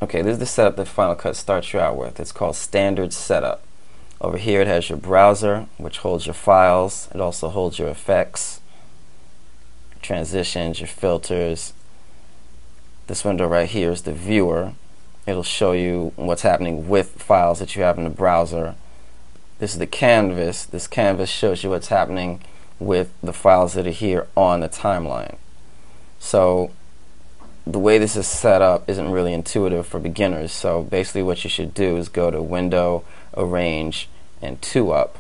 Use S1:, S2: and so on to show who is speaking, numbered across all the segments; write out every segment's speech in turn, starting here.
S1: Okay, this is the setup that Final Cut starts you out with. It's called Standard Setup. Over here it has your browser, which holds your files. It also holds your effects, transitions, your filters. This window right here is the viewer. It'll show you what's happening with files that you have in the browser. This is the canvas. This canvas shows you what's happening with the files that are here on the timeline. So the way this is set up isn't really intuitive for beginners, so basically what you should do is go to Window, Arrange, and 2-up.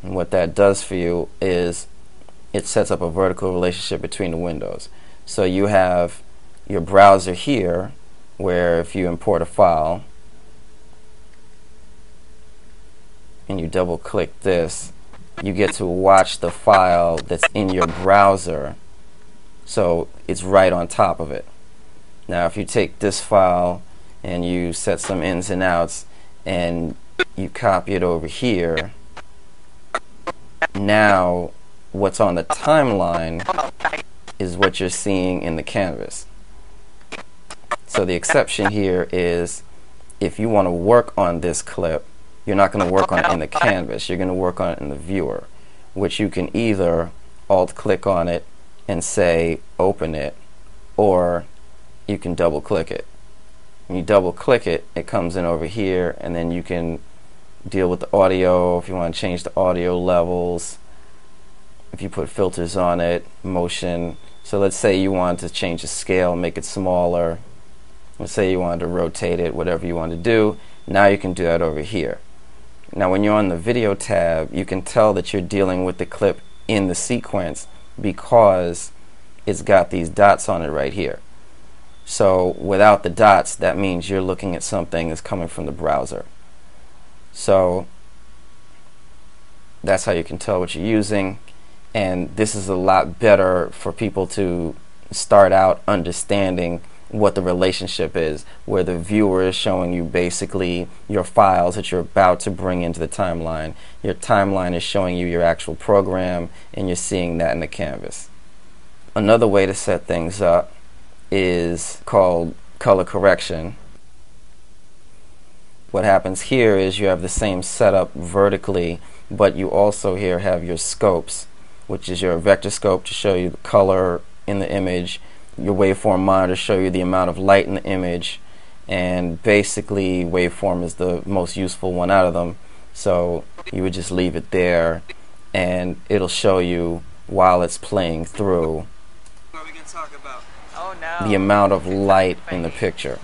S1: And what that does for you is it sets up a vertical relationship between the windows. So you have your browser here, where if you import a file and you double click this, you get to watch the file that's in your browser, so it's right on top of it. Now if you take this file and you set some ins and outs and you copy it over here, now what's on the timeline is what you're seeing in the canvas. So the exception here is if you want to work on this clip, you're not going to work on it in the canvas, you're going to work on it in the viewer, which you can either alt click on it and say open it, or you can double click it. When you double click it, it comes in over here, and then you can deal with the audio if you want to change the audio levels, if you put filters on it, motion. So let's say you want to change the scale, make it smaller. Let's say you wanted to rotate it, whatever you want to do. Now you can do that over here. Now when you're on the video tab, you can tell that you're dealing with the clip in the sequence because it's got these dots on it right here. So without the dots, that means you're looking at something that's coming from the browser. So that's how you can tell what you're using, and this is a lot better for people to start out understanding what the relationship is, where the viewer is showing you basically your files that you're about to bring into the timeline. Your timeline is showing you your actual program, and you're seeing that in the canvas. Another way to set things up is called color correction. What happens here is you have the same setup vertically, but you also here have your scopes, which is your vector scope to show you the color in the image, your waveform monitor to show you the amount of light in the image, and basically waveform is the most useful one out of them, so you would just leave it there and it'll show you while it's playing through
S2: What are we gonna talk about?
S3: Oh no.
S1: the amount of light in the picture.